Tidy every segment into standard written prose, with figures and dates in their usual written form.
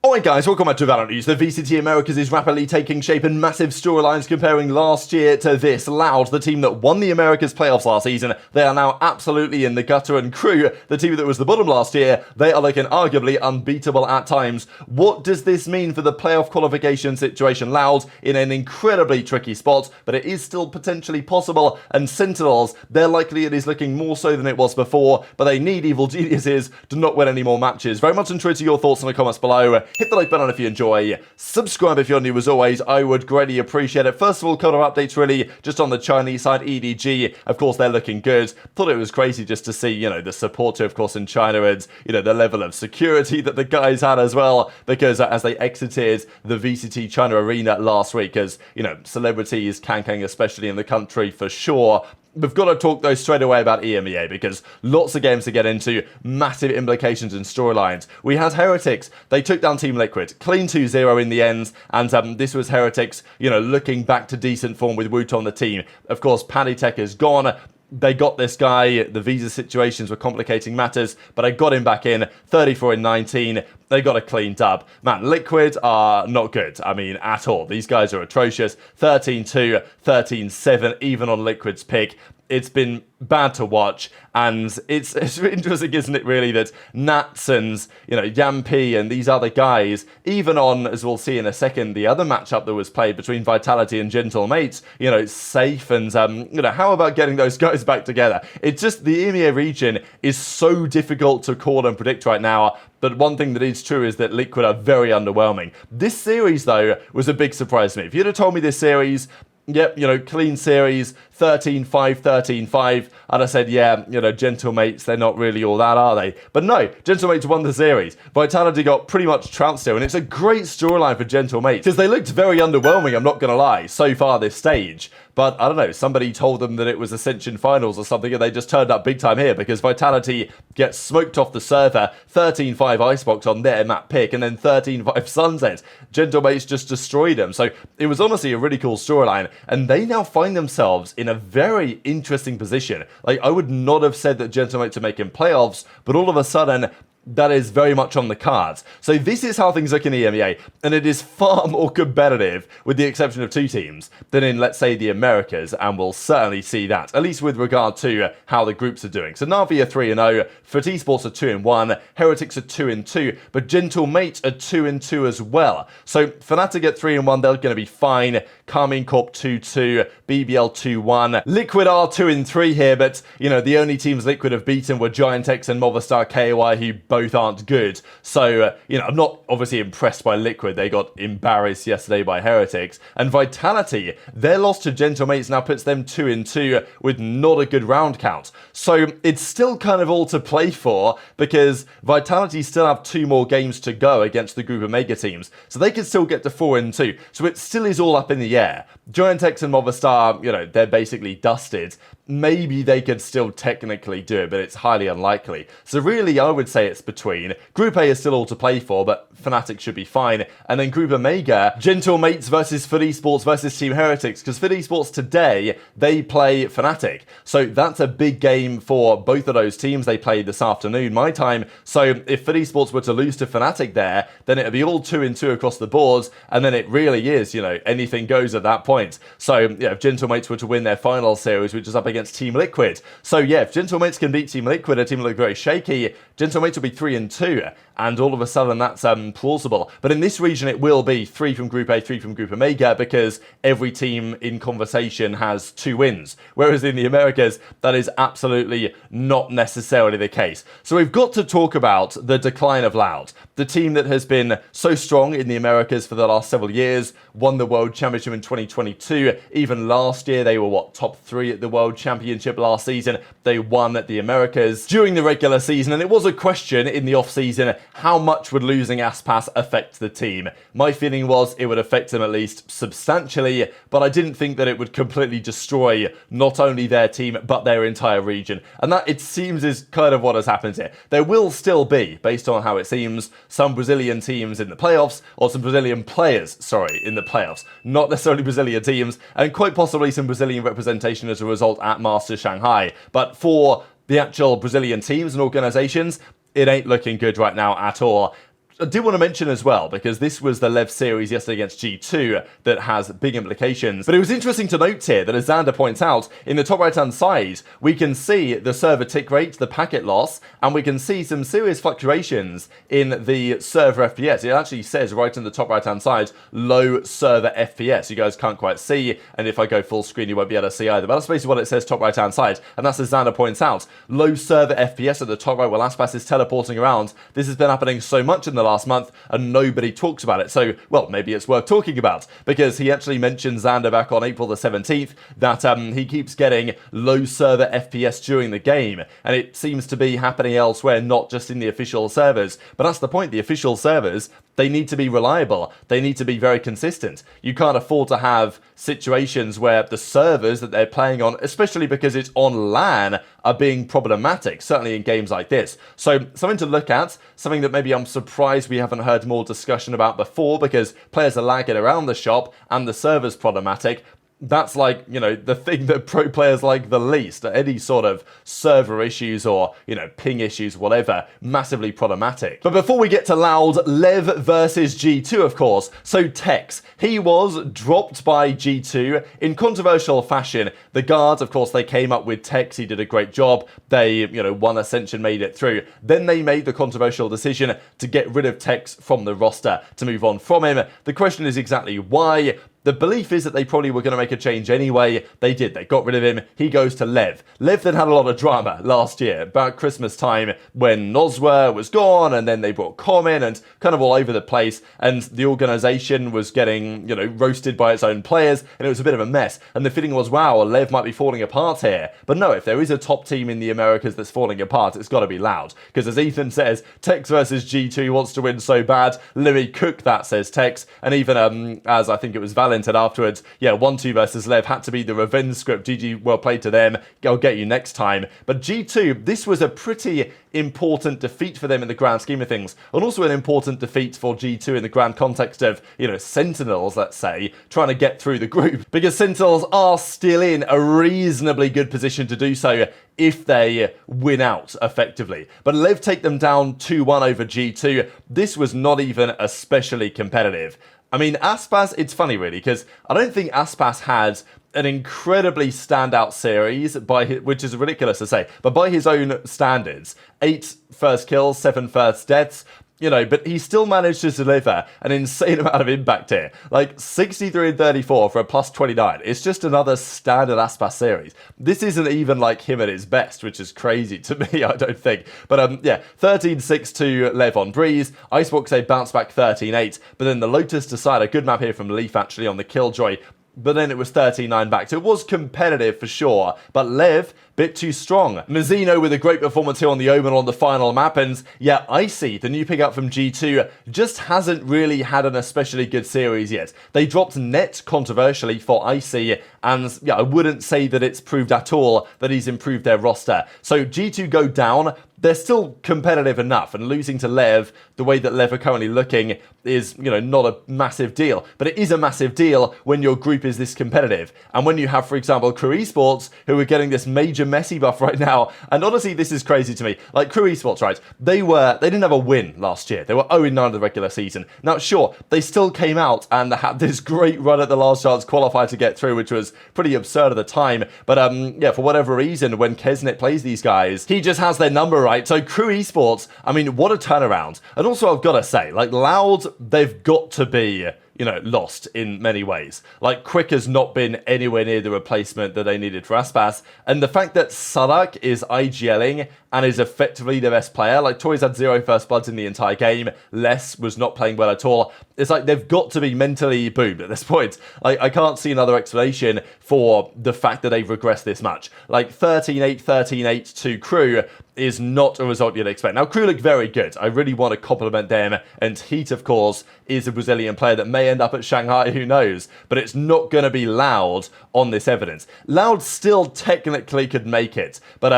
Alright guys, welcome back to VALORANT News. The VCT Americas is rapidly taking shape and massive storylines comparing last year to this. Loud, the team that won the Americas playoffs last season, they are now absolutely in the gutter, and Crew, the team that was the bottom last year, they are looking arguably unbeatable at times. What does this mean for the playoff qualification situation? Loud in an incredibly tricky spot, but it is still potentially possible, and Sentinels, they're likely it is looking more so than it was before, but they need evil geniuses to not win any more matches. Very much interested in your thoughts in the comments below. Hit the like button if you enjoy. Subscribe if you're new as always. I would greatly appreciate it. First of all, couple of updates really just on the Chinese side. EDG, of course, they're looking good. Thought it was crazy just to see, the support of course, in China and, the level of security that the guys had as well. Because as they exited the VCT China arena last week, as, celebrities, Kang especially in the country for sure, we've got to talk though straight away about EMEA because lots of games to get into, massive implications and storylines. We had Heretics, they took down Team Liquid, clean 2-0 in the end, and this was Heretics, looking back to decent form with Woot on the team. Of course, Paddy Tech is gone. They got this guy, the visa situations were complicating matters, but I got him back in, 34-19, they got a clean dub. Man, Liquid are not good, at all. These guys are atrocious, 13-2, 13-7, even on Liquid's pick. It's been bad to watch, and it's interesting, isn't it, really, that Nats and, Yampi and these other guys, even on, as we'll see in a second, the other matchup that was played between Vitality and Gentle Mates, safe, and, how about getting those guys back together? It's just, the EMEA region is so difficult to call and predict right now, but one thing that is true is that Liquid are very underwhelming. This series, though, was a big surprise to me. If you'd have told me this series, yep, clean series, 13-5, 13-5, and I said, yeah, Gentle Mates, they're not really all that, are they? But no, Gentle Mates won the series. Vitality got pretty much trounced here, and it's a great storyline for Gentle Mates, because they looked very underwhelming, I'm not going to lie, so far this stage. But, I don't know, somebody told them that it was Ascension Finals or something, and they just turned up big time here, because Vitality gets smoked off the server, 13-5 Icebox on their map pick, and then 13-5 Sunset. Gentle Mates just destroyed them, so it was honestly a really cool storyline, and they now find themselves in a very interesting position. Like, I would not have said that Gentle Mates are making playoffs, but all of a sudden, that is very much on the cards. So this is how things look in EMEA, and it is far more competitive, with the exception of two teams, than in, let's say, the Americas, and we'll certainly see that, at least with regard to how the groups are doing. So Na'Vi are 3-0, FUT Esports are 2-1, Heretics are 2-2, but Gentle Mates are 2-2 as well. So Fnatic at 3-1, they're going to be fine. Carmine Corp 2-2, BBL 2-1. Liquid are 2-3 here, but, the only teams Liquid have beaten were Giant-X and Movistar KOI, who both aren't good. So, I'm not obviously impressed by Liquid. They got embarrassed yesterday by Heretics. And Vitality, their loss to Gentle Mates now puts them 2-2 with not a good round count. So, it's still kind of all to play for, because Vitality still have 2 more games to go against the group of mega teams. So they can still get to 4-2. So it still is all up in the air. Giant-X and Movistar, they're basically dusted. Maybe they could still technically do it, but it's highly unlikely. So really, I would say it's between. Group A is still all to play for, but Fnatic should be fine. And then Group EMEA, Gentle Mates versus FUT Esports versus Team Heretics, because FUT Esports today, they play Fnatic. So that's a big game for both of those teams. They play this afternoon, my time. So if FUT Esports were to lose to Fnatic there, then it'd be all 2-2 across the boards, and then it really is, anything goes at that point. So, if Gentle Mates were to win their final series, which is up against Team Liquid. So, if Gentle Mates can beat Team Liquid, a team that look very shaky, Gentle Mates will be 3-2, and all of a sudden that's plausible. But in this region, it will be 3 from Group A, 3 from Group EMEA, because every team in conversation has 2 wins. Whereas in the Americas, that is absolutely not necessarily the case. So we've got to talk about the decline of Loud, the team that has been so strong in the Americas for the last several years, won the World Championship in 2022. Even last year, they were, top 3 at the World Championship last season. They won at the Americas during the regular season, and it was a question in the off-season, how much would losing Aspas affect the team? My feeling was it would affect them at least substantially, but I didn't think that it would completely destroy not only their team, but their entire region. And that, it seems, is kind of what has happened here. There will still be, based on how it seems, some Brazilian teams in the playoffs, or some Brazilian players, in the playoffs. Not necessarily Brazilian teams, and quite possibly some Brazilian representation as a result at Masters Shanghai. But for the actual Brazilian teams and organizations, it ain't looking good right now at all. I did want to mention as well, because this was the Lev series yesterday against G2 that has big implications. But it was interesting to note here that, as Xander points out, in the top right-hand side, we can see the server tick rate, the packet loss, and we can see some serious fluctuations in the server FPS. It actually says right in the top right-hand side, low server FPS. You guys can't quite see, and if I go full screen, you won't be able to see either. But that's basically what it says top right-hand side, and that's as Xander points out. Low server FPS at the top right while Aspas is teleporting around. This has been happening so much in the last month, and nobody talks about it. So, well, maybe it's worth talking about, because he actually mentioned, Xander, back on April the 17th, that he keeps getting low server FPS during the game, and it seems to be happening elsewhere, not just in the official servers. But that's the point. The official servers, they need to be reliable. They need to be very consistent. You can't afford to have situations where the servers that they're playing on, especially because it's on LAN, are being problematic, certainly in games like this. So something to look at, something that maybe I'm surprised we haven't heard more discussion about before, because players are lagging around the shop and the server's problematic. That's like, you know, the thing that pro players like the least. Any sort of server issues or, you know, ping issues, whatever, massively problematic. But before we get to Loud, Lev versus G2, of course. So Tex, he was dropped by G2 in controversial fashion. The guards, of course, they came up with Tex. He did a great job. They, you know, won Ascension, made it through. Then they made the controversial decision to get rid of Tex from the roster, to move on from him. The question is exactly why. The belief is that they probably were going to make a change anyway. They did. They got rid of him. He goes to Lev. Lev then had a lot of drama last year, about Christmas time, when Nozwa was gone, and then they brought Com in, and kind of all over the place, and the organization was getting, you know, roasted by its own players, and it was a bit of a mess. And the feeling was, wow, Lev might be falling apart here. But no, if there is a top team in the Americas that's falling apart, it's got to be Loud. Because as Ethan says, Tex versus G2 wants to win so bad. Let me cook that, says Tex. And even as I think it was Valorant afterwards, yeah, 1-2 versus Lev had to be the revenge script. GG, well played to them. I'll get you next time. But G2, this was a pretty important defeat for them in the grand scheme of things, and also an important defeat for G2 in the grand context of, you know, Sentinels, let's say, trying to get through the group, because Sentinels are still in a reasonably good position to do so if they win out effectively. But Lev take them down 2-1 over G2. This was not even especially competitive. I mean, Aspas, it's funny really, because I don't think Aspas had an incredibly standout series, which is ridiculous to say, but by his own standards, 8 first kills, 7 first deaths, you know, but he still managed to deliver an insane amount of impact here. Like 63 and 34 for a plus 29. It's just another standard Aspas series. This isn't even like him at his best, which is crazy to me, I don't think. But yeah, 13-6 to Lev on Breeze. Icebox, they bounce back 13-8. But then the Lotus decide a good map here from Leaf actually on the Killjoy. But then it was 13-9 back. So it was competitive for sure. But Lev, bit too strong. Mazzino with a great performance here on the Omen on the final map. And yeah, Icy, the new pickup from G2, just hasn't really had an especially good series yet. They dropped Net controversially for Icy. And yeah, I wouldn't say that it's proved at all that he's improved their roster. So G2 go down. They're still competitive enough, and losing to Lev, the way that Lev are currently looking, is, you know, not a massive deal. But it is a massive deal when your group is this competitive. And when you have, for example, Crew Esports, who are getting this major Messi buff right now. And honestly, this is crazy to me. Like, Crew Esports, right? They didn't have a win last year. They were 0-9 of the regular season. Now, sure, they still came out and had this great run at the last chance qualifier to get through, which was pretty absurd at the time. But yeah, for whatever reason, when Kesnet plays these guys, he just has their number right. So Crew Esports, I mean, what a turnaround. And also, I've got to say, like, Loud, they've got to be, you know, lost in many ways. Like, Quick has not been anywhere near the replacement that they needed for Aspas. And the fact that Sadak is IGLing and is effectively the best player, like, Toys had 0 first bloods in the entire game, Les was not playing well at all. It's like they've got to be mentally boomed at this point. Like, I can't see another explanation for the fact that they've regressed this much. Like, 13-8, 13-8 to Crew is not a result you'd expect. Now, Crew look very good. I really want to compliment them. And Heat, of course, is a Brazilian player that may end up at Shanghai, who knows? But it's not going to be Loud on this evidence. Loud still technically could make it. But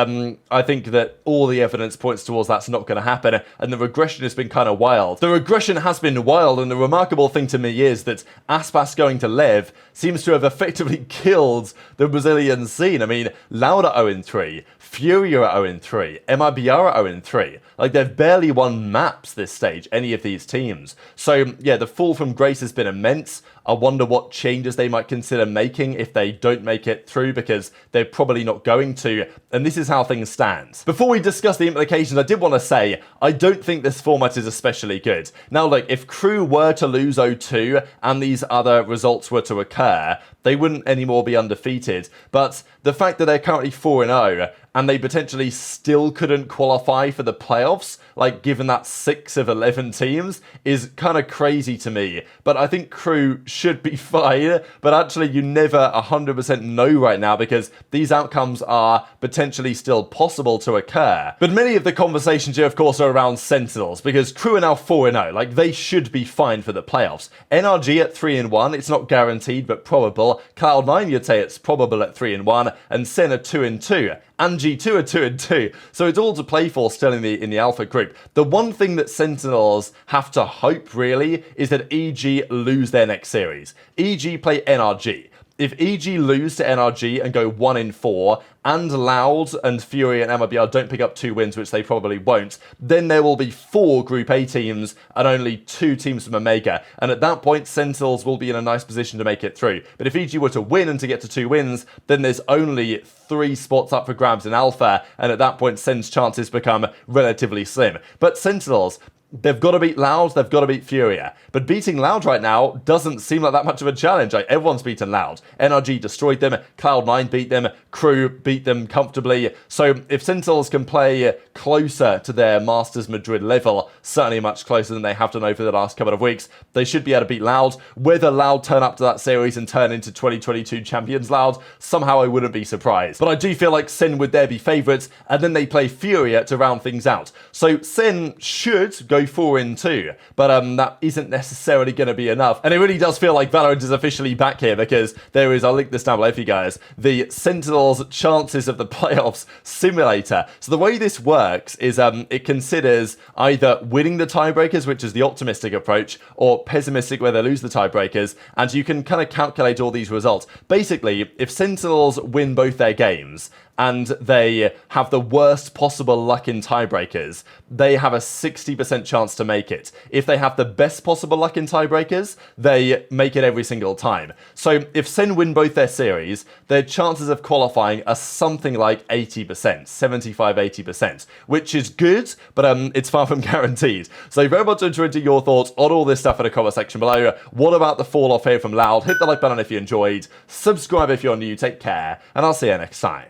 I think that all the evidence points towards that's not going to happen, and the regression has been kind of wild. The regression has been wild, and the remarkable thing to me is that Aspas going to Lev seems to have effectively killed the Brazilian scene. I mean, Loud are 0-3, Fury are 0-3, MIBR are 0-3. Like, they've barely won maps this stage, any of these teams. So, yeah, the fall from grace has been immense. I wonder what changes they might consider making if they don't make it through, because they're probably not going to, and this is how things stand. Before we discuss the implications, I did want to say, I don't think this format is especially good. Now, look, if Crew were to lose 0-2 and these other results were to occur, they wouldn't anymore be undefeated, but the fact that they're currently 4-0 and they potentially still couldn't qualify for the playoffs, like given that 6 of 11 teams, is kind of crazy to me. But I think Crew should be fine, but actually you never 100% know right now because these outcomes are potentially still possible to occur. But many of the conversations here, of course, are around Sentinels, because Crew are now 4-0, like they should be fine for the playoffs. NRG at 3-1, it's not guaranteed, but probable. Cloud9, you'd say it's probable at 3-1, and Sen are 2-2. And G2 are 2-2, so it's all to play for still in the Alpha group. The one thing that Sentinels have to hope, really, is that EG lose their next series. EG play NRG. If EG lose to NRG and go 1-4, and Loud and Fury and MIBR don't pick up 2 wins, which they probably won't, then there will be 4 Group A teams and only 2 teams from EMEA. And at that point, Sentinels will be in a nice position to make it through. But if EG were to win and to get to 2 wins, then there's only 3 spots up for grabs in Alpha, and at that point, Sen's chances become relatively slim. But Sentinels, they've got to beat Loud, they've got to beat Furia. But beating Loud right now doesn't seem like that much of a challenge. Like, everyone's beaten Loud. NRG destroyed them, Cloud9 beat them, Crew beat them comfortably. So if Sentinels can play closer to their Masters Madrid level, certainly much closer than they have done over the last couple of weeks, they should be able to beat Loud. Whether Loud turn up to that series and turn into 2022 champions Loud, somehow I wouldn't be surprised. But I do feel like Sen would there be favourites, and then they play Furia to round things out. So Sen should go 4-2, but that isn't necessarily going to be enough. And it really does feel like Valorant is officially back here, because there is, I'll link this down below for you guys, the Sentinels chances of the playoffs simulator. So the way this works is it considers either winning the tiebreakers, which is the optimistic approach, or pessimistic, where they lose the tiebreakers, and you can kind of calculate all these results. Basically, if Sentinels win both their games, and they have the worst possible luck in tiebreakers, they have a 60% chance to make it. If they have the best possible luck in tiebreakers, they make it every single time. So if Sen win both their series, their chances of qualifying are something like 80%, 75-80%, which is good, but it's far from guaranteed. So very much interested in your thoughts on all this stuff in the comment section below. What about the fall off here from Loud? Hit the like button if you enjoyed, subscribe if you're new, take care, and I'll see you next time.